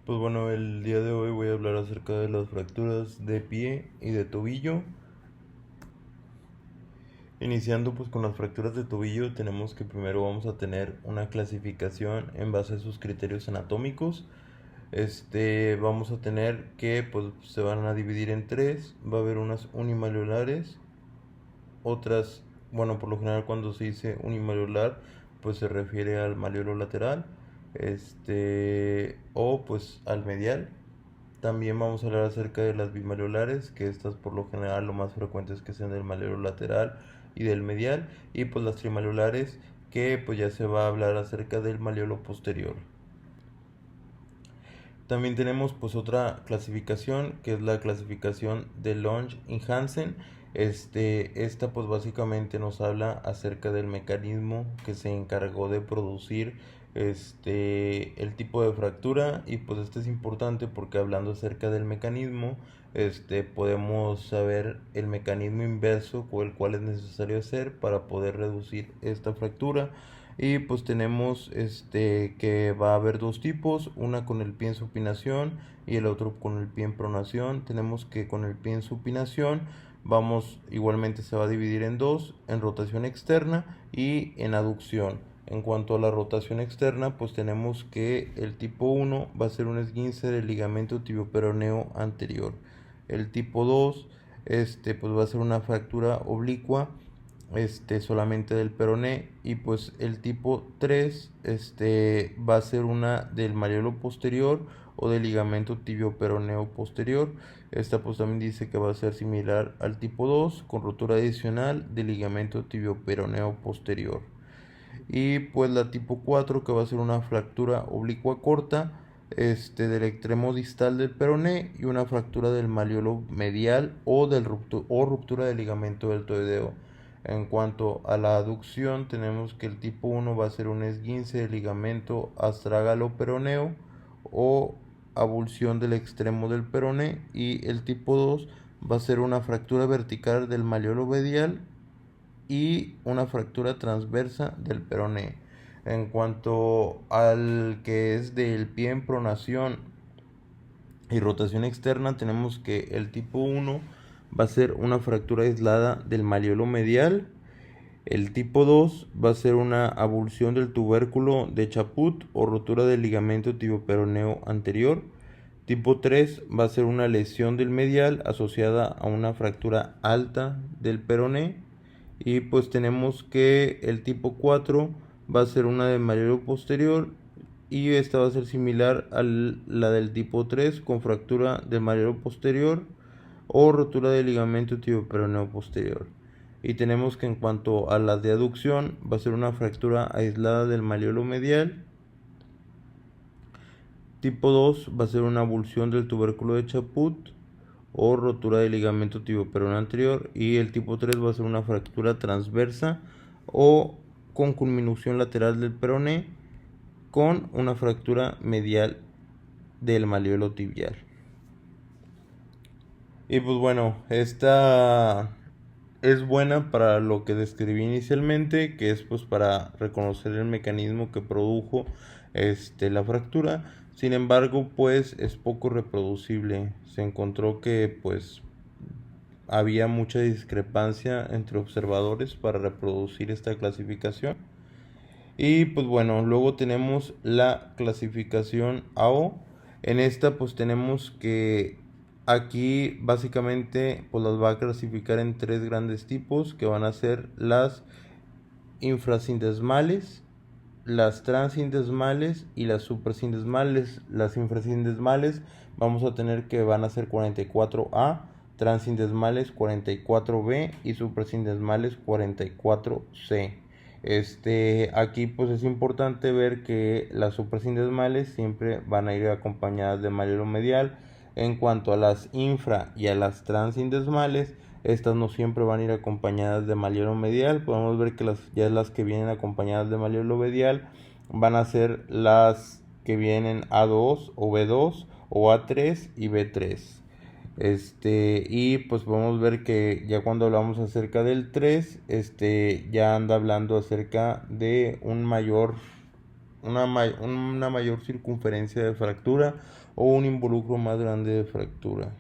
Pues bueno, el día de hoy voy a hablar acerca de las fracturas de pie y de tobillo. Iniciando pues con las fracturas de tobillo, tenemos que primero vamos a tener una clasificación en base a sus criterios anatómicos. Vamos a tener que pues se van a dividir en tres. Va a haber unas unimalleolares, otras, bueno, por lo general cuando se dice unimalleolar, pues se refiere al malleolo lateral, o pues al medial. También vamos a hablar acerca de las bimalleolares, que estas por lo general lo más frecuente es que sean del malleolo lateral y del medial, y pues las trimalleolares, que pues ya se va a hablar acerca del malleolo posterior. También tenemos pues otra clasificación, que es la clasificación de Lange y Hansen. Esta pues básicamente nos habla acerca del mecanismo que se encargó de producir el tipo de fractura, y pues este es importante porque hablando acerca del mecanismo, podemos saber el mecanismo inverso con el cual es necesario hacer para poder reducir esta fractura. Y pues tenemos que va a haber dos tipos, una con el pie en supinación y el otro con el pie en pronación. Tenemos que con el pie en supinación igualmente se va a dividir en dos, en rotación externa y en aducción. En cuanto a la rotación externa, pues tenemos que el tipo 1 va a ser un esguince del ligamento tibioperoneo anterior. El tipo 2 pues va a ser una fractura oblicua solamente del peroné, y pues el tipo 3 va a ser una del malleolo posterior o del ligamento tibio-peroneo posterior. Esta pues también dice que va a ser similar al tipo 2 con rotura adicional del ligamento tibio-peroneo posterior. Y pues la tipo 4, que va a ser una fractura oblicua corta del extremo distal del peroné, y una fractura del malleolo medial o ruptura del ligamento deltoideo. En cuanto a la aducción, tenemos que el tipo 1 va a ser un esguince del ligamento astrágalo-peroneo o avulsión del extremo del peroné, y el tipo 2 va a ser una fractura vertical del malleolo medial y una fractura transversa del peroné. En cuanto al que es del pie en pronación y rotación externa, tenemos que el tipo 1 va a ser una fractura aislada del malleolo medial. El tipo 2 va a ser una avulsión del tubérculo de Chaput o rotura del ligamento tibioperoneo anterior. Tipo 3 va a ser una lesión del medial asociada a una fractura alta del peroné. Y pues tenemos que el tipo 4 va a ser una del malleolo posterior, y esta va a ser similar a la del tipo 3 con fractura del malleolo posterior o rotura del ligamento tibioperoneo posterior. Y tenemos que en cuanto a la de aducción va a ser una fractura aislada del malleolo medial. Tipo 2 va a ser una avulsión del tubérculo de Chaput o rotura del ligamento tibioperoneo anterior, y el tipo 3 va a ser una fractura transversa o con culminación lateral del peroné con una fractura medial del malleolo tibial. Y pues bueno, esta es buena para lo que describí inicialmente, que es pues para reconocer el mecanismo que produjo la fractura. Sin embargo, pues es poco reproducible. Se encontró que pues había mucha discrepancia entre observadores para reproducir esta clasificación. Y pues bueno, luego tenemos la clasificación AO. En esta pues tenemos que aquí básicamente pues las va a clasificar en tres grandes tipos, que van a ser las infrasindesmales, las transindesmales y las suprasindesmales. Las infrasindesmales vamos a tener que van a ser 44A, transindesmales 44B y suprasindesmales 44C. Aquí pues es importante ver que las suprasindesmales siempre van a ir acompañadas de malleolo medial. En cuanto a las infra y a las transindesmales, estas no siempre van a ir acompañadas de malleolo medial. Podemos ver que las que vienen acompañadas de malleolo medial van a ser las que vienen A2 o B2 o A3 y B3. Y pues podemos ver que ya cuando hablamos acerca del 3, ya anda hablando acerca de un mayor una mayor circunferencia de fractura o un involucro más grande de fractura.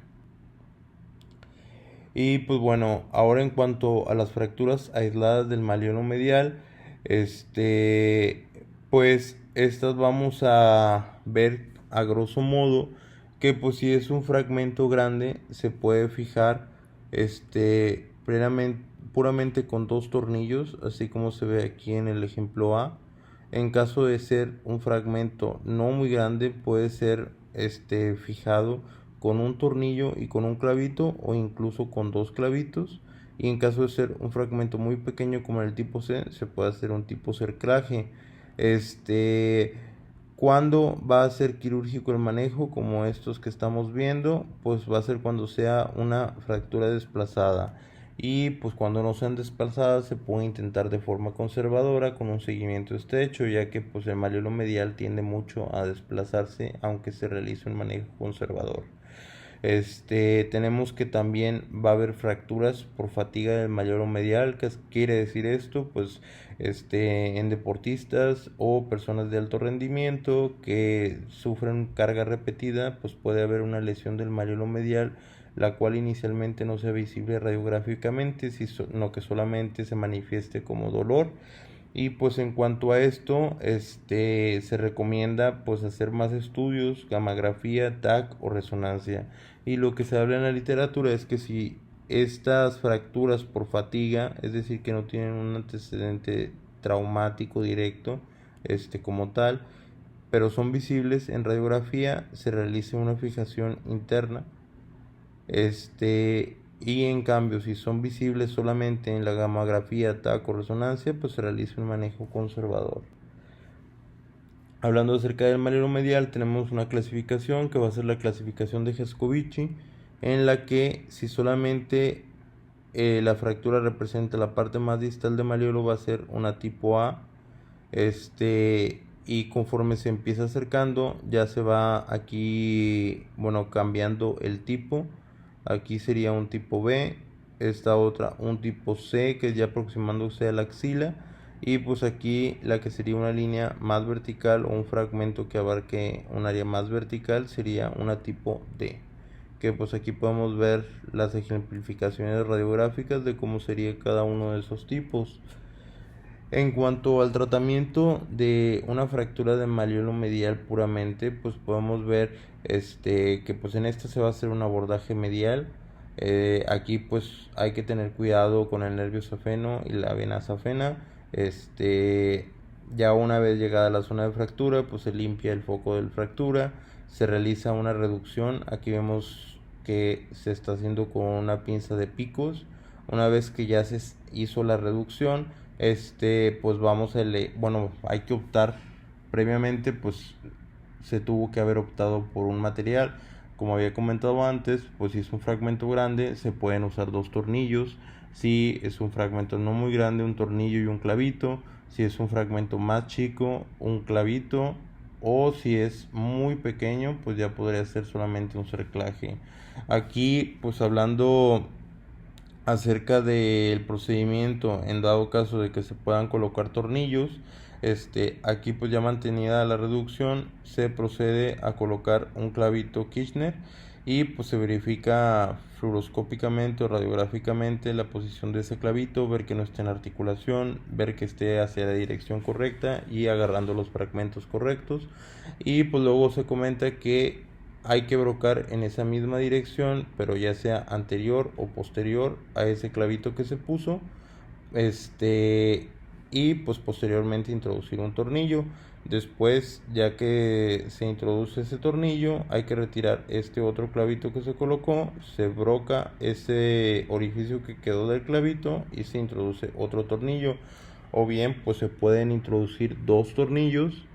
Y pues bueno, ahora en cuanto a las fracturas aisladas del malleolo medial, pues estas vamos a ver a grosso modo que pues si es un fragmento grande se puede fijar puramente con dos tornillos, así como se ve aquí en el ejemplo A. En caso de ser un fragmento no muy grande, puede ser fijado con un tornillo y con un clavito o incluso con dos clavitos. Y en caso de ser un fragmento muy pequeño como el tipo C, se puede hacer un tipo cerclaje. ¿Cuándo va a ser quirúrgico el manejo? Como estos que estamos viendo, pues va a ser cuando sea una fractura desplazada. Y pues cuando no sean desplazadas se puede intentar de forma conservadora con un seguimiento estrecho, ya que pues el malleolo medial tiende mucho a desplazarse aunque se realice un manejo conservador. Tenemos que también va a haber fracturas por fatiga del malleolo medial. ¿Qué quiere decir esto? Pues en deportistas o personas de alto rendimiento que sufren carga repetida, pues puede haber una lesión del malleolo medial, la cual inicialmente no sea visible radiográficamente, sino que solamente se manifieste como dolor. Y pues en cuanto a esto, se recomienda pues hacer más estudios, gammagrafía, TAC o resonancia. Y lo que se habla en la literatura es que si estas fracturas por fatiga, es decir, que no tienen un antecedente traumático directo, como tal, pero son visibles en radiografía, se realiza una fijación interna. Y en cambio, si son visibles solamente en la gammagrafía, TAC o resonancia, pues se realiza un manejo conservador. Hablando acerca del malleolo medial, tenemos una clasificación que va a ser la clasificación de Gescovici, en la que si solamente la fractura representa la parte más distal del malleolo, va a ser una tipo A. Y conforme se empieza acercando, ya se va aquí, bueno, cambiando el tipo. Aquí sería un tipo B, esta otra un tipo C, que es ya aproximándose a la axila. Y pues aquí la que sería una línea más vertical o un fragmento que abarque un área más vertical sería una tipo D, que pues aquí podemos ver las ejemplificaciones radiográficas de cómo sería cada uno de esos tipos. En cuanto al tratamiento de una fractura de malleolo medial puramente, pues podemos ver que pues en esta se va a hacer un abordaje medial. Aquí pues hay que tener cuidado con el nervio safeno y la vena safena. Ya una vez llegada a la zona de fractura, pues se limpia el foco de fractura, se realiza una reducción. Aquí vemos que se está haciendo con una pinza de picos. Una vez que ya se hizo la reducción, pues vamos a bueno, hay que optar previamente, pues se tuvo que haber optado por un material. Como había comentado antes, pues si es un fragmento grande se pueden usar dos tornillos. Si es un fragmento no muy grande, un tornillo y un clavito. Si es un fragmento más chico, un clavito. O si es muy pequeño, pues ya podría ser solamente un cerclaje. Aquí pues hablando acerca del procedimiento en dado caso de que se puedan colocar tornillos, aquí pues ya mantenida la reducción se procede a colocar un clavito Kirchner y pues se verifica fluoroscópicamente o radiográficamente la posición de ese clavito, ver que no esté en articulación, ver que esté hacia la dirección correcta y agarrando los fragmentos correctos. Y pues luego se comenta que hay que brocar en esa misma dirección, pero ya sea anterior o posterior a ese clavito que se puso, y pues posteriormente introducir un tornillo. Después, ya que se introduce ese tornillo, hay que retirar este otro clavito que se colocó, se broca ese orificio que quedó del clavito y se introduce otro tornillo. O bien pues se pueden introducir dos tornillos.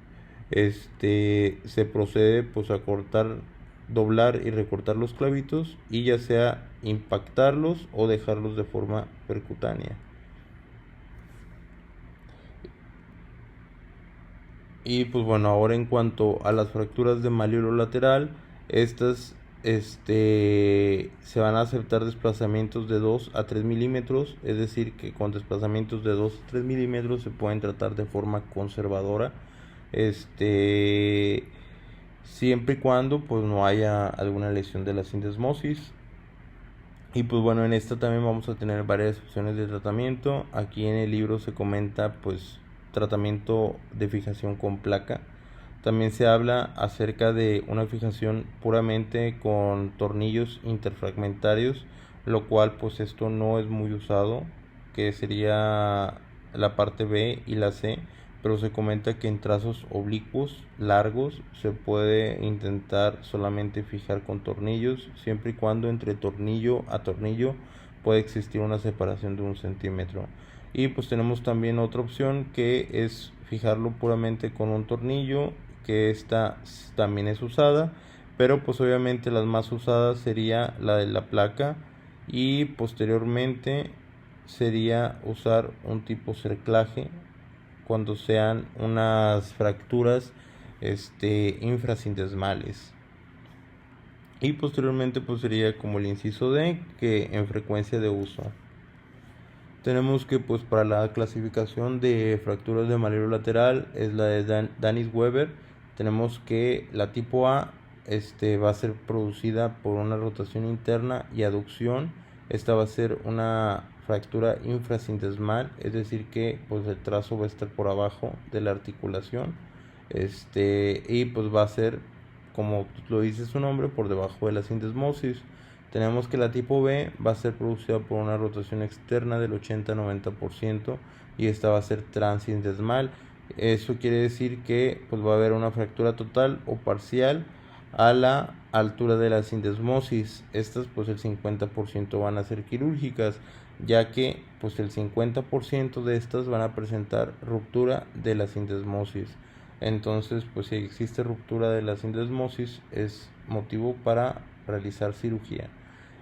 Se procede pues a cortar, doblar y recortar los clavitos y ya sea impactarlos o dejarlos de forma percutánea. Y pues bueno, ahora en cuanto a las fracturas de malleolo lateral, estas se van a aceptar desplazamientos de 2 a 3 milímetros, es decir que con desplazamientos de 2 a 3 milímetros se pueden tratar de forma conservadora. este, siempre y cuando pues no haya alguna lesión de la sindesmosis. Y pues bueno, en esta también vamos a tener varias opciones de tratamiento. Aquí en el libro se comenta pues tratamiento de fijación con placa. También se habla acerca de una fijación puramente con tornillos interfragmentarios, lo cual pues esto no es muy usado, que sería la parte B y la C, pero se comenta que en trazos oblicuos largos se puede intentar solamente fijar con tornillos, siempre y cuando entre tornillo a tornillo puede existir una separación de 1 centímetro. Y pues tenemos también otra opción que es fijarlo puramente con un tornillo, que esta también es usada, pero pues obviamente las más usadas sería la de la placa, y posteriormente sería usar un tipo cerclaje cuando sean unas fracturas infrasindesmales. Y posteriormente pues sería como el inciso D, que en frecuencia de uso. Tenemos que pues para la clasificación de fracturas de maleo lateral es la de Danis-Weber. Tenemos que la tipo A va a ser producida por una rotación interna y aducción. Esta va a ser una fractura infrasindesmal, es decir que pues el trazo va a estar por abajo de la articulación. Y pues va a ser, como lo dice su nombre, por debajo de la sindesmosis. Tenemos que la tipo B va a ser producida por una rotación externa del 80-90% y esta va a ser transindesmal. Eso quiere decir que pues va a haber una fractura total o parcial a la altura de la sindesmosis. Estas pues el 50% van a ser quirúrgicas, ya que pues el 50% de estas van a presentar ruptura de la sindesmosis. Entonces pues si existe ruptura de la sindesmosis es motivo para realizar cirugía.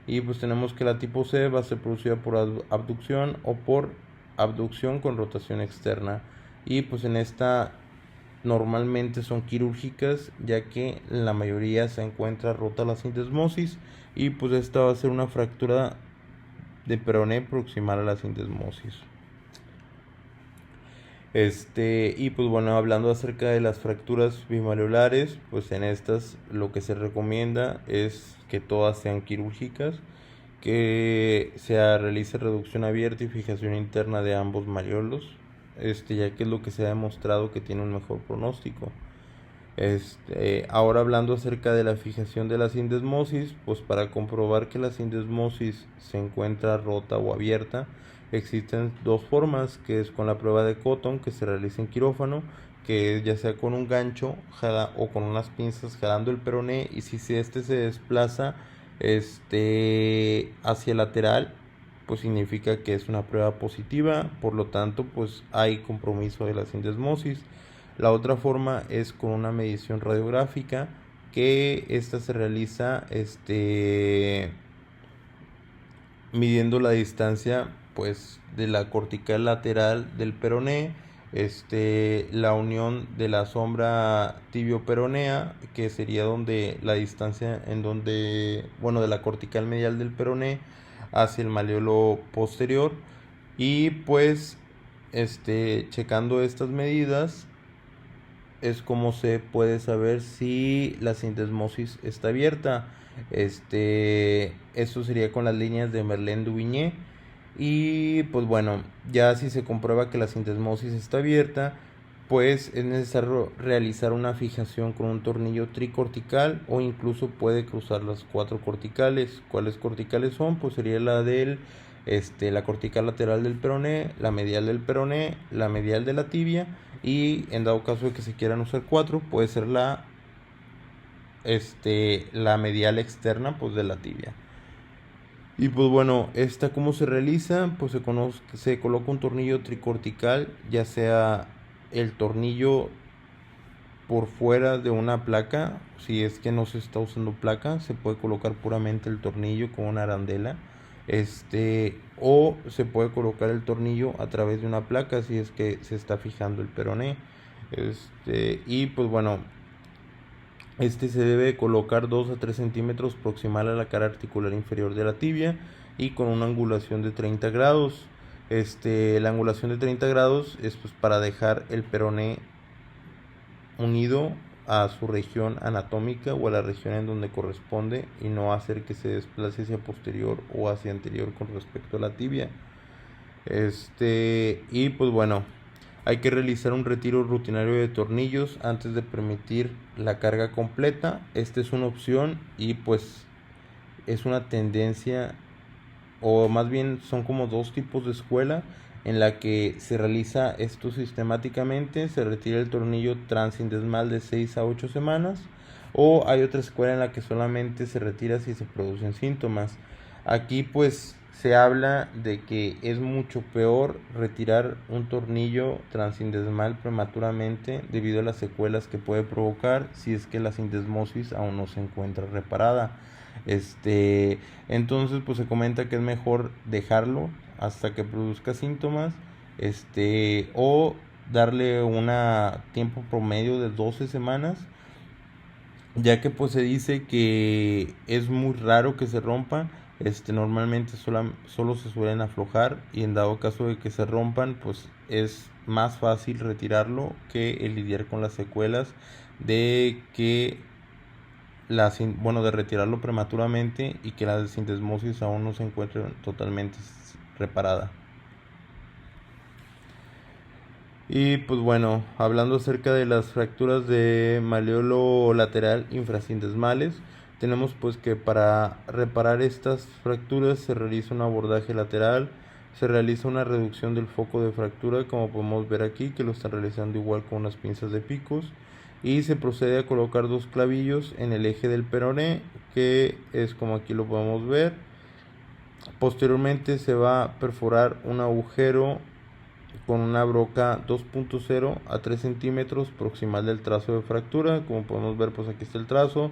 Y pues tenemos que la tipo C va a ser producida por abducción o por abducción con rotación externa. Y pues en esta normalmente son quirúrgicas, ya que en la mayoría se encuentra rota la sindesmosis, y pues esta va a ser una fractura de peroné proximal a la sindesmosis. Y pues bueno, hablando acerca de las fracturas bimaleolares, pues en estas lo que se recomienda es que todas sean quirúrgicas, que se realice reducción abierta y fijación interna de ambos maleolos, ya que es lo que se ha demostrado que tiene un mejor pronóstico. Ahora hablando acerca de la fijación de la sindesmosis, pues para comprobar que la sindesmosis se encuentra rota o abierta, existen dos formas, que es con la prueba de Cotton, que se realiza en quirófano, que es ya sea con un gancho o con unas pinzas jalando el peroné, y si este se desplaza hacia el lateral, pues significa que es una prueba positiva, por lo tanto pues hay compromiso de la sindesmosis. La otra forma es con una medición radiográfica, que esta se realiza midiendo la distancia pues de la cortical lateral del peroné, la unión de la sombra tibio-peronea, que sería donde la distancia en donde, bueno, de la cortical medial del peroné hacia el maleolo posterior. Y pues checando estas medidas es como se puede saber si la sindesmosis está abierta. Eso sería con las líneas de Merlin-Duvigné. Y pues bueno, ya si se comprueba que la sindesmosis está abierta, pues es necesario realizar una fijación con un tornillo tricortical, o incluso puede cruzar las 4 corticales. ¿Cuáles corticales son? Pues sería la cortical lateral del peroné, la medial del peroné, la medial de la tibia, y en dado caso de que se quieran usar 4, puede ser la medial externa pues de la tibia. Y pues bueno, ¿cómo se realiza? Pues se coloca un tornillo tricortical, ya sea el tornillo por fuera de una placa. Si es que no se está usando placa, se puede colocar puramente el tornillo con una arandela, o se puede colocar el tornillo a través de una placa si es que se está fijando el peroné. Y pues bueno, se debe colocar 2 a 3 centímetros proximal a la cara articular inferior de la tibia, y con una angulación de 30 grados. La angulación de 30 grados es pues para dejar el peroné unido a su región anatómica o a la región en donde corresponde y no hacer que se desplace hacia posterior o hacia anterior con respecto a la tibia. Y pues bueno, hay que realizar un retiro rutinario de tornillos antes de permitir la carga completa. Esta es una opción y pues es una tendencia, o más bien son como dos tipos de escuela en la que se realiza esto sistemáticamente. Se retira el tornillo transindesmal de 6 a 8 semanas, o hay otra escuela en la que solamente se retira si se producen síntomas. Aquí pues se habla de que es mucho peor retirar un tornillo transindesmal prematuramente debido a las secuelas que puede provocar si es que la sindesmosis aún no se encuentra reparada. Entonces pues se comenta que es mejor dejarlo hasta que produzca síntomas, o darle un tiempo promedio de 12 semanas, ya que pues se dice que es muy raro que se rompan. Normalmente solo se suelen aflojar, y en dado caso de que se rompan pues es más fácil retirarlo que el lidiar con las secuelas de que de retirarlo prematuramente y que la sindesmosis aún no se encuentre totalmente reparada. Y pues bueno, hablando acerca de las fracturas de maleolo lateral infrasindesmales, tenemos pues que para reparar estas fracturas se realiza un abordaje lateral, se realiza una reducción del foco de fractura, como podemos ver aquí que lo están realizando igual con unas pinzas de picos, y se procede a colocar dos clavillos en el eje del peroné, que es como aquí lo podemos ver. Posteriormente se va a perforar un agujero con una broca 2.0 a 3 centímetros proximal del trazo de fractura. Como podemos ver pues aquí está el trazo,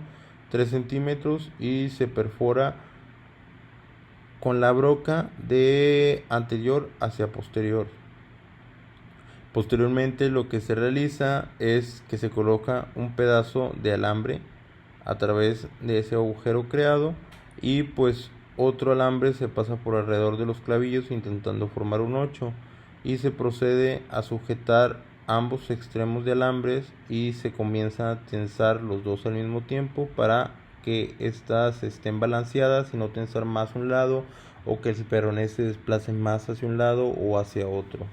3 centímetros, y se perfora con la broca de anterior hacia posterior. Posteriormente lo que se realiza es que se coloca un pedazo de alambre a través de ese agujero creado, y pues otro alambre se pasa por alrededor de los clavillos intentando formar un 8, y se procede a sujetar ambos extremos de alambres y se comienza a tensar los dos al mismo tiempo para que estas estén balanceadas y no tensar más un lado o que el peroné se desplace más hacia un lado o hacia otro.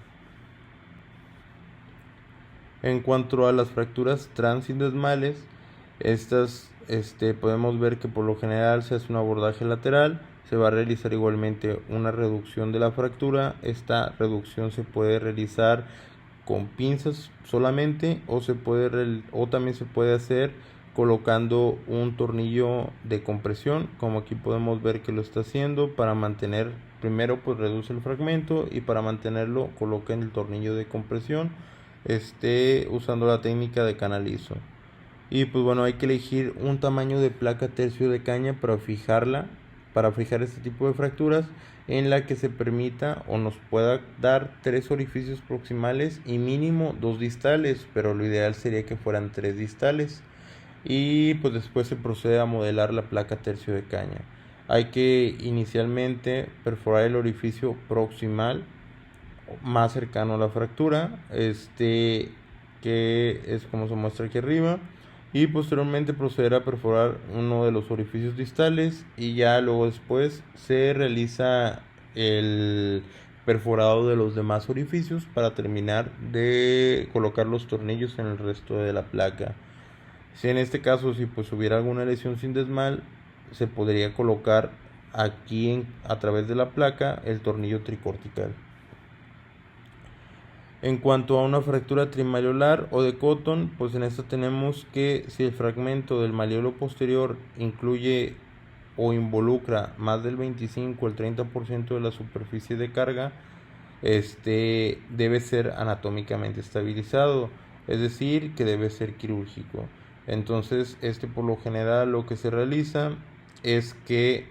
En cuanto a las fracturas transindesmales, estas podemos ver que por lo general se hace un abordaje lateral, se va a realizar igualmente una reducción de la fractura. Esta reducción se puede realizar con pinzas solamente, o también se puede hacer colocando un tornillo de compresión, como aquí podemos ver que lo está haciendo. Para mantener, primero pues reduce el fragmento, y para mantenerlo coloca en el tornillo de compresión, usando la técnica de canalizo. Y pues bueno, hay que elegir un tamaño de placa tercio de caña para fijar este tipo de fracturas, en la que se permita o nos pueda dar 3 orificios proximales y mínimo 2 distales, pero lo ideal sería que fueran 3 distales. Y pues después se procede a modelar la placa tercio de caña. Hay que inicialmente perforar el orificio proximal más cercano a la fractura, que es como se muestra aquí arriba, y posteriormente proceder a perforar uno de los orificios distales, y ya luego después se realiza el perforado de los demás orificios para terminar de colocar los tornillos en el resto de la placa. Si en este caso si pues hubiera alguna lesión sindesmal, se podría colocar aquí a través de la placa el tornillo tricortical. En cuanto a una fractura trimaleolar o de Cotton, pues en esta tenemos que si el fragmento del maleolo posterior incluye o involucra más del 25 o el 30% de la superficie de carga, debe ser anatómicamente estabilizado, es decir, que debe ser quirúrgico. Entonces, por lo general lo que se realiza es que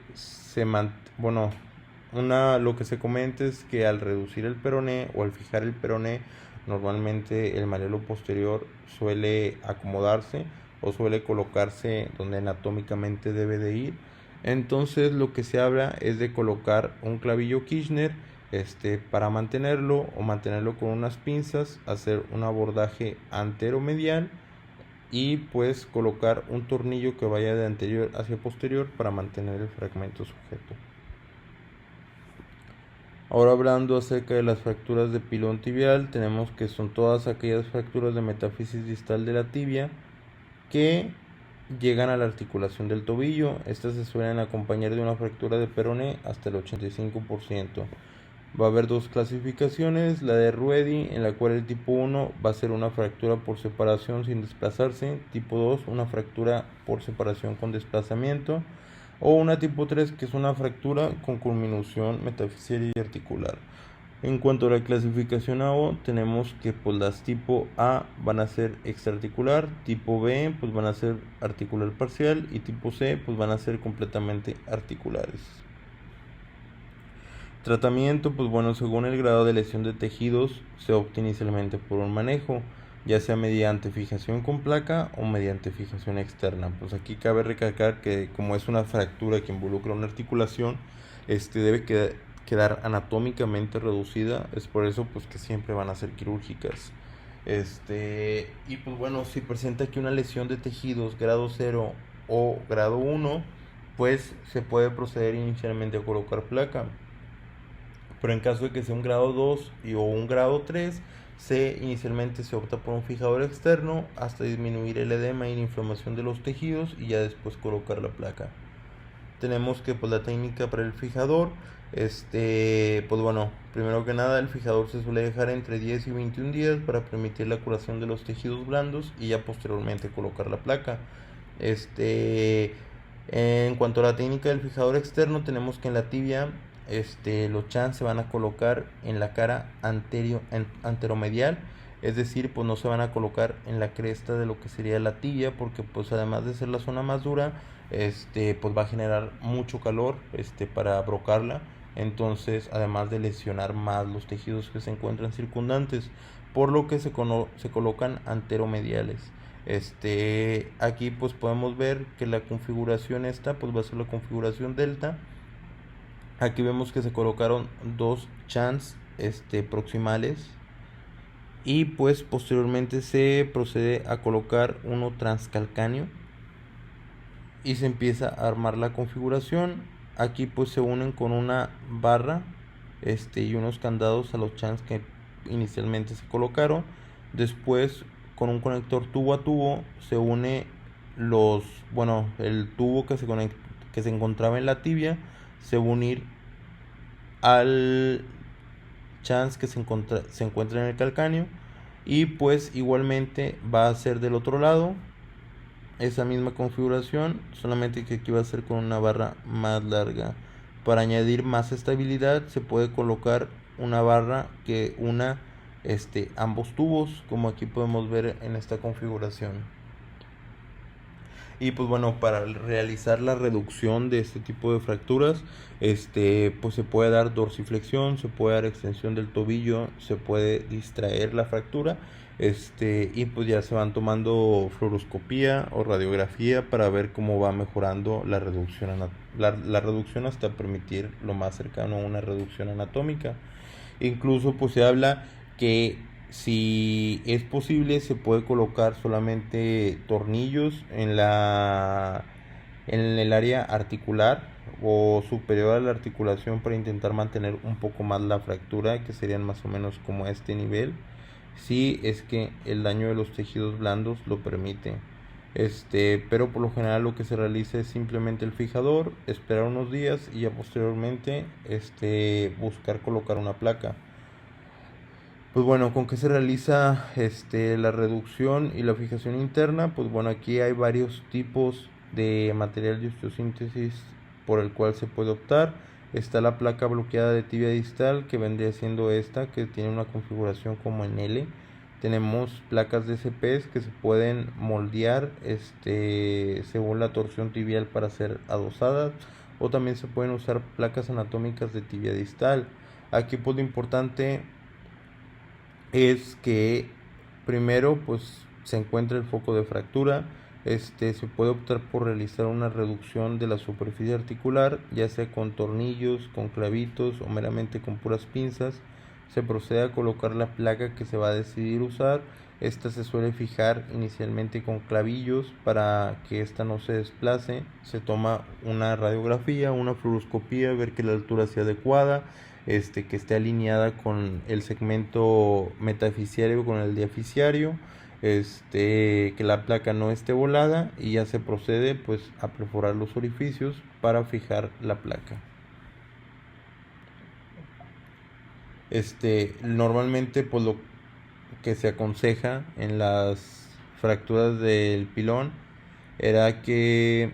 lo que se comenta es que al reducir el peroné o al fijar el peroné, normalmente el maleolo posterior suele acomodarse o suele colocarse donde anatómicamente debe de ir. Entonces lo que se habla es de colocar un clavillo Kirchner para mantenerlo, o mantenerlo con unas pinzas, hacer un abordaje anteromedial y pues colocar un tornillo que vaya de anterior hacia posterior para mantener el fragmento sujeto. Ahora hablando acerca de las fracturas de pilón tibial, tenemos que son todas aquellas fracturas de metáfisis distal de la tibia que llegan a la articulación del tobillo. Estas se suelen acompañar de una fractura de peroné hasta el 85%. Va a haber dos clasificaciones, la de Ruedi, en la cual el tipo 1 va a ser una fractura por separación sin desplazarse, tipo 2 una fractura por separación con desplazamiento, o una tipo 3 que es una fractura con culminación metafisial y articular. En cuanto a la clasificación AO, tenemos que pues las tipo A van a ser extraarticular, tipo B pues van a ser articular parcial y tipo C pues van a ser completamente articulares. Tratamiento, pues bueno, según el grado de lesión de tejidos se opta inicialmente por un manejo, ya sea mediante fijación con placa o mediante fijación externa. Pues aquí cabe recalcar que como es una fractura que involucra una articulación, debe quedar anatómicamente reducida, es por eso pues que siempre van a ser quirúrgicas. Y pues bueno, si presenta aquí una lesión de tejidos grado 0 o grado 1, pues se puede proceder inicialmente a colocar placa. Pero en caso de que sea un grado 2 o un grado 3, inicialmente se opta por un fijador externo hasta disminuir el edema y la inflamación de los tejidos y ya después colocar la placa. Tenemos que pues la técnica para el fijador, pues bueno, primero que nada el fijador se suele dejar entre 10 y 21 días para permitir la curación de los tejidos blandos y ya posteriormente colocar la placa. En cuanto a la técnica del fijador externo, tenemos que en la tibia los chans se van a colocar en la cara anteromedial, es decir, pues no se van a colocar en la cresta de lo que sería la tibia, porque pues además de ser la zona más dura, pues va a generar mucho calor para brocarla, entonces además de lesionar más los tejidos que se encuentran circundantes, por lo que se colocan anteromediales. Aquí pues podemos ver que la configuración pues va a ser la configuración delta. Aquí vemos que se colocaron dos chans proximales y pues posteriormente se procede a colocar uno transcalcáneo y se empieza a armar la configuración. Aquí pues se unen con una barra y unos candados a los chans que inicialmente se colocaron. Después con un conector tubo a tubo se une el tubo que se encontraba en la tibia se va a unir al chans que se encuentra en el calcáneo y pues igualmente va a ser del otro lado esa misma configuración, solamente que aquí va a ser con una barra más larga. Para añadir más estabilidad se puede colocar una barra que una ambos tubos, como aquí podemos ver en esta configuración. Y pues bueno, para realizar la reducción de este tipo de fracturas, pues se puede dar dorsiflexión, se puede dar extensión del tobillo, se puede distraer la fractura, y pues ya se van tomando fluoroscopía o radiografía para ver cómo va mejorando la reducción, la reducción hasta permitir lo más cercano a una reducción anatómica. Incluso pues se habla que si es posible se puede colocar solamente tornillos en el área articular o superior a la articulación para intentar mantener un poco más la fractura, que serían más o menos como a este nivel, si es que el daño de los tejidos blandos lo permite. Pero por lo general lo que se realiza es simplemente el fijador, esperar unos días y ya posteriormente buscar colocar una placa. Pues bueno, ¿con qué se realiza la reducción y la fijación interna? Pues bueno, aquí hay varios tipos de material de osteosíntesis por el cual se puede optar. Está la placa bloqueada de tibia distal, que vendría siendo esta, que tiene una configuración como en L. Tenemos placas de CPs que se pueden moldear según la torsión tibial para ser adosadas, o también se pueden usar placas anatómicas de tibia distal. Aquí pues lo importante es que primero pues se encuentra el foco de fractura. Se puede optar por realizar una reducción de la superficie articular, ya sea con tornillos, con clavitos o meramente con puras pinzas. Se procede a colocar la placa que se va a decidir usar Esta se suele fijar inicialmente con clavillos para que esta no se desplace. Se toma una radiografía, una fluoroscopía, ver que la altura sea adecuada, que esté alineada con el segmento metaficiario con el diaficiario, que la placa no esté volada, y ya se procede pues a perforar los orificios para fijar la placa. Normalmente pues lo que se aconseja en las fracturas del pilón era que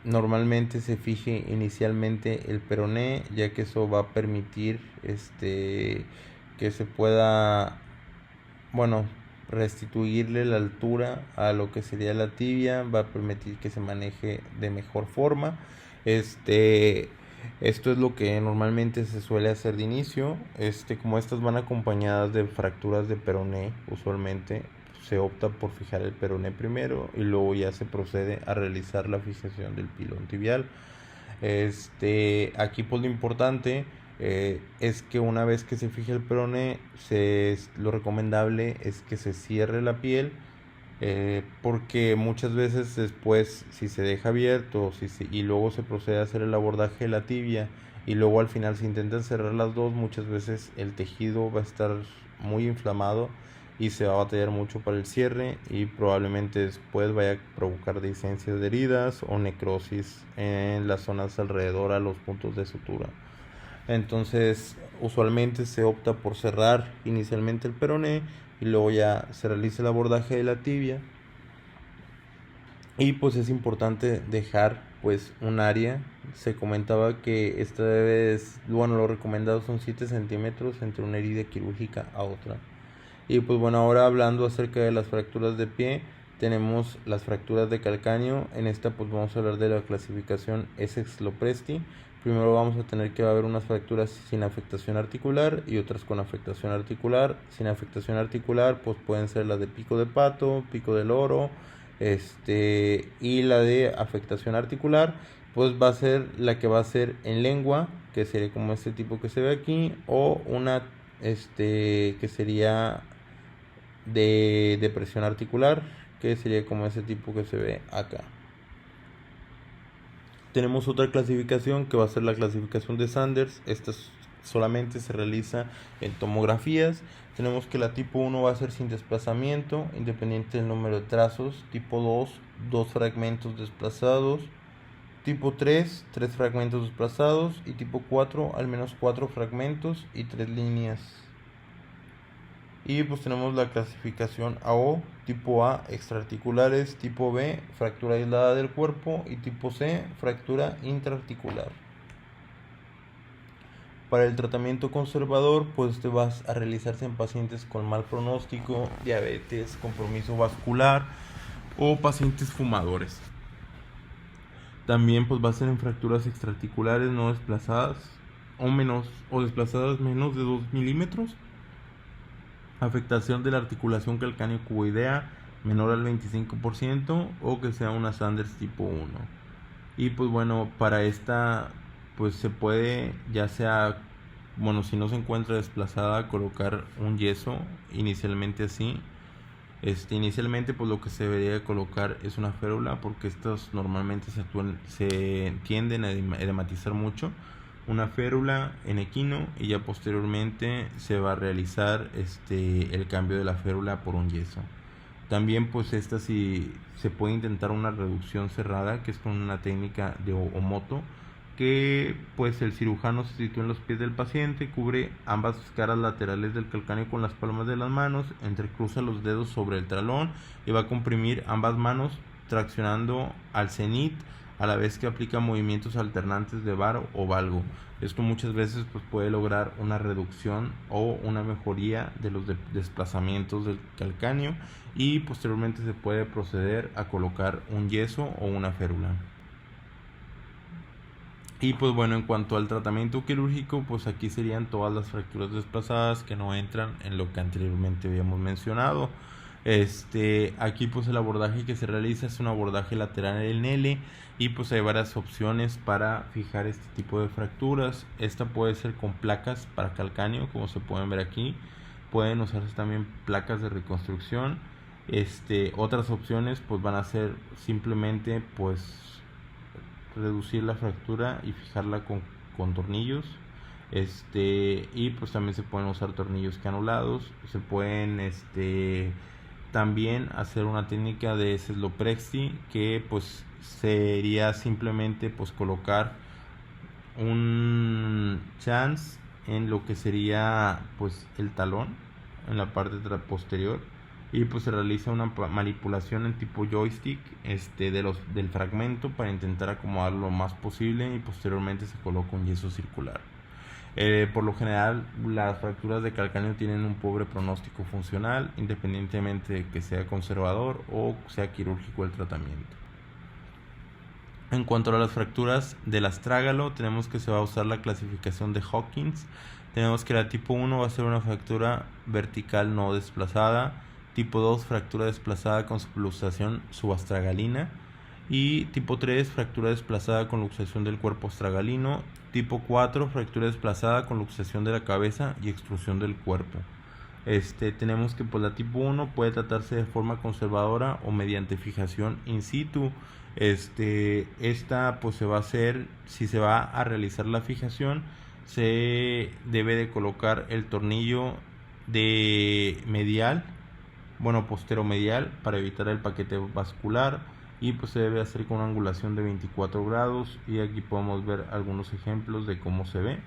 normalmente se fije inicialmente el peroné, ya que eso va a permitir que se pueda, bueno, restituirle la altura a lo que sería la tibia, va a permitir que se maneje de mejor forma. Esto es lo que normalmente se suele hacer de inicio. Como estas van acompañadas de fracturas de peroné, usualmente se opta por fijar el peroné primero y luego ya se procede a realizar la fijación del pilón tibial. Aquí pues lo importante es que una vez que se fije el peroné, lo recomendable es que se cierre la piel, porque muchas veces después, si se deja abierto y luego se procede a hacer el abordaje de la tibia y luego al final se intentan cerrar las dos, muchas veces el tejido va a estar muy inflamado y se va a batallar mucho para el cierre, y probablemente después vaya a provocar discencias de heridas o necrosis en las zonas alrededor a los puntos de sutura. Entonces usualmente se opta por cerrar inicialmente el peroné y luego ya se realiza el abordaje de la tibia, y pues es importante dejar pues un área. Se comentaba que esta lo recomendado son 7 centímetros entre una herida quirúrgica a otra. Y pues bueno, ahora hablando acerca de las fracturas de pie, tenemos las fracturas de calcáneo. En esta pues vamos a hablar de la clasificación Essex-Lopresti. Primero vamos a tener que haber unas fracturas sin afectación articular y otras con afectación articular. Sin afectación articular pues pueden ser las de pico de pato, pico de loro, y la de afectación articular pues va a ser la que va a ser en lengua, que sería como este tipo que se ve aquí, o una que sería de depresión articular, que sería como ese tipo que se ve acá. Tenemos otra clasificación que va a ser la clasificación de Sanders. Esta solamente se realiza en tomografías. Tenemos que la tipo 1 va a ser sin desplazamiento, independiente del número de trazos. Tipo 2, 2 fragmentos desplazados. Tipo 3, 3 fragmentos desplazados. Y tipo 4, al menos 4 fragmentos y 3 líneas. Y pues tenemos la clasificación AO, tipo A, extraarticulares, tipo B, fractura aislada del cuerpo, y tipo C, fractura intraarticular. Para el tratamiento conservador, pues te vas a realizarse en pacientes con mal pronóstico, diabetes, compromiso vascular o pacientes fumadores. También pues va a ser en fracturas extraarticulares no desplazadas o desplazadas menos de 2 milímetros. Afectación de la articulación calcáneo-cuboidea menor al 25%, o que sea una Sanders tipo 1. Y pues bueno, para esta pues se puede, ya sea, bueno, si no se encuentra desplazada, colocar un yeso inicialmente así. Inicialmente pues lo que se debería colocar es una férula, porque estos normalmente se tienden a edematizar mucho. Una férula en equino, y ya posteriormente se va a realizar el cambio de la férula por un yeso. También pues esta sí se puede intentar una reducción cerrada, que es con una técnica de Omoto, que pues el cirujano se sitúa en los pies del paciente, cubre ambas caras laterales del calcáneo con las palmas de las manos, entrecruza los dedos sobre el talón y va a comprimir ambas manos traccionando al cenit, a la vez que aplica movimientos alternantes de varo o valgo. Esto muchas veces pues puede lograr una reducción o una mejoría de los desplazamientos del calcáneo, y posteriormente se puede proceder a colocar un yeso o una férula. Y pues bueno, en cuanto al tratamiento quirúrgico, pues aquí serían todas las fracturas desplazadas que no entran en lo que anteriormente habíamos mencionado. Aquí pues el abordaje que se realiza es un abordaje lateral en L, y pues hay varias opciones para fijar este tipo de fracturas. Esta puede ser con placas para calcáneo, como se pueden ver aquí. pueden usarse también placas de reconstrucción. Otras opciones pues van a ser simplemente pues reducir la fractura y fijarla con tornillos. Y pues también se pueden usar tornillos canulados. Se pueden también hacer una técnica de Szlopresti, que pues sería simplemente pues colocar un chance en lo que sería pues el talón en la parte posterior, y pues se realiza una manipulación en tipo joystick del fragmento para intentar acomodarlo lo más posible, y posteriormente se coloca un yeso circular. Por lo general, las fracturas de calcáneo tienen un pobre pronóstico funcional, independientemente de que sea conservador o sea quirúrgico el tratamiento. En cuanto a las fracturas del astrágalo, tenemos que se va a usar la clasificación de Hawkins. Tenemos que la tipo 1 va a ser una fractura vertical no desplazada, tipo 2 fractura desplazada con subluxación subastragalina, y tipo 3 fractura desplazada con luxación del cuerpo astragalino, tipo 4 fractura desplazada con luxación de la cabeza y extrusión del cuerpo. Tenemos que pues la tipo 1 puede tratarse de forma conservadora o mediante fijación in situ. Esta pues se va a hacer, si se va a realizar la fijación, se debe de colocar el tornillo de medial, posteromedial, para evitar el paquete vascular, y pues se debe hacer con una angulación de 24 grados, y aquí podemos ver algunos ejemplos de cómo se ve.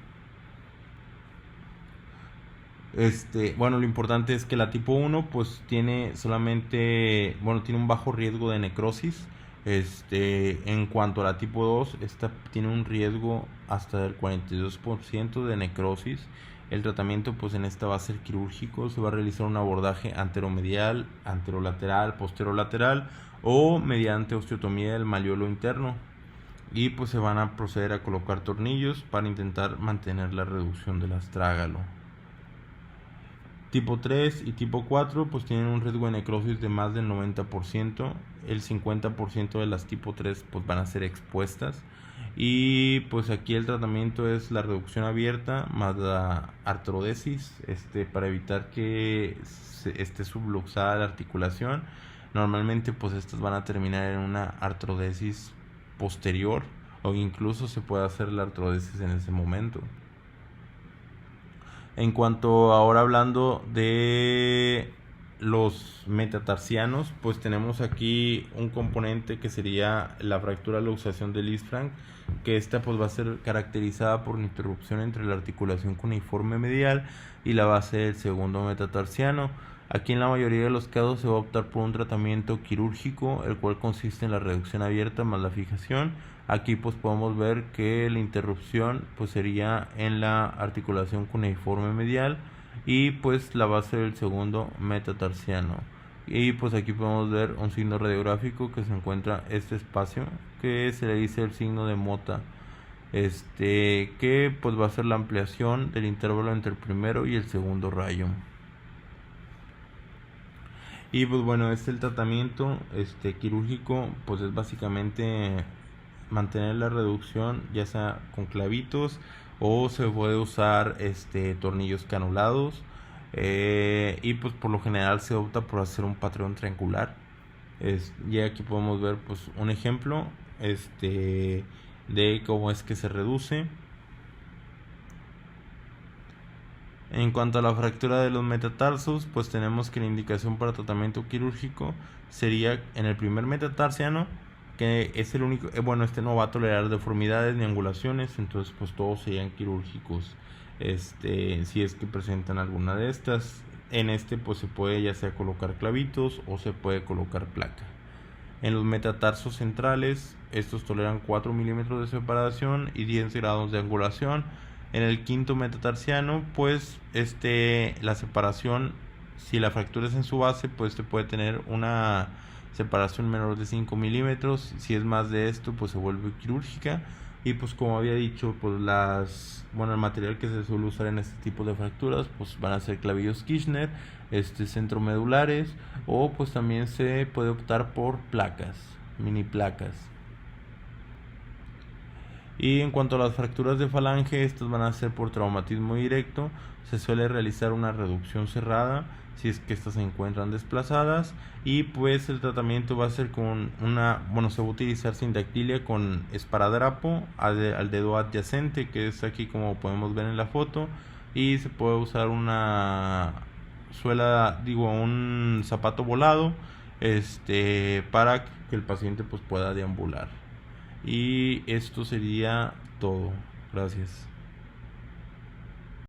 Lo importante es que la tipo 1 pues tiene solamente, tiene un bajo riesgo de necrosis. En cuanto a la tipo 2, esta tiene un riesgo hasta del 42% de necrosis. El tratamiento pues en esta va a ser quirúrgico. Se va a realizar un abordaje anteromedial, anterolateral, posterolateral, o mediante osteotomía del malleolo interno, y pues se van a proceder a colocar tornillos para intentar mantener la reducción del astrágalo. Tipo 3 y tipo 4 pues tienen un riesgo de necrosis de más del 90%. El 50% de las tipo 3 pues van a ser expuestas, y pues aquí el tratamiento es la reducción abierta más la artrodesis, para evitar que esté subluxada la articulación. Normalmente pues estas van a terminar en una artrodesis posterior, o incluso se puede hacer la artrodesis en ese momento. En cuanto ahora hablando de los metatarsianos, pues tenemos aquí un componente que sería la fractura luxación del isfranc, que esta pues va a ser caracterizada por una interrupción entre la articulación cuneiforme medial y la base del segundo metatarsiano. Aquí en la mayoría de los casos se va a optar por un tratamiento quirúrgico, el cual consiste en la reducción abierta más la fijación. Aquí pues podemos ver que la interrupción pues sería en la articulación cuneiforme medial y pues la base del segundo metatarsiano. Y pues aquí podemos ver un signo radiográfico que se encuentra este espacio, que se le dice el signo de Mota, que pues va a ser la ampliación del intervalo entre el primero y el segundo rayo. Y pues bueno, el tratamiento quirúrgico pues es básicamente mantener la reducción, ya sea con clavitos, o se puede usar tornillos canulados, y pues por lo general se opta por hacer un patrón triangular. Y aquí podemos ver pues un ejemplo de cómo es que se reduce. En cuanto a la fractura de los metatarsos, pues tenemos que la indicación para tratamiento quirúrgico sería en el primer metatarsiano, que es el único, no va a tolerar deformidades ni angulaciones, entonces pues todos serían quirúrgicos, si es que presentan alguna de estas. En pues se puede ya sea colocar clavitos o se puede colocar placa. En los metatarsos centrales, estos toleran 4 milímetros de separación y 10 grados de angulación. En el quinto metatarsiano, pues la separación, si la fractura es en su base, pues puede tener una separación menor de 5 milímetros. Si es más de esto, pues se vuelve quirúrgica. Y pues como había dicho, pues el material que se suele usar en este tipo de fracturas pues van a ser clavillos Kirchner, centromedulares, o pues también se puede optar por placas, mini placas. Y en cuanto a las fracturas de falange, estas van a ser por traumatismo directo. Se suele realizar una reducción cerrada si es que estas se encuentran desplazadas, y pues el tratamiento va a ser con se va a utilizar sindactilia con esparadrapo al dedo adyacente, que es aquí como podemos ver en la foto, y se puede usar una un zapato volado, para que el paciente pues pueda deambular. Y esto sería todo. Gracias.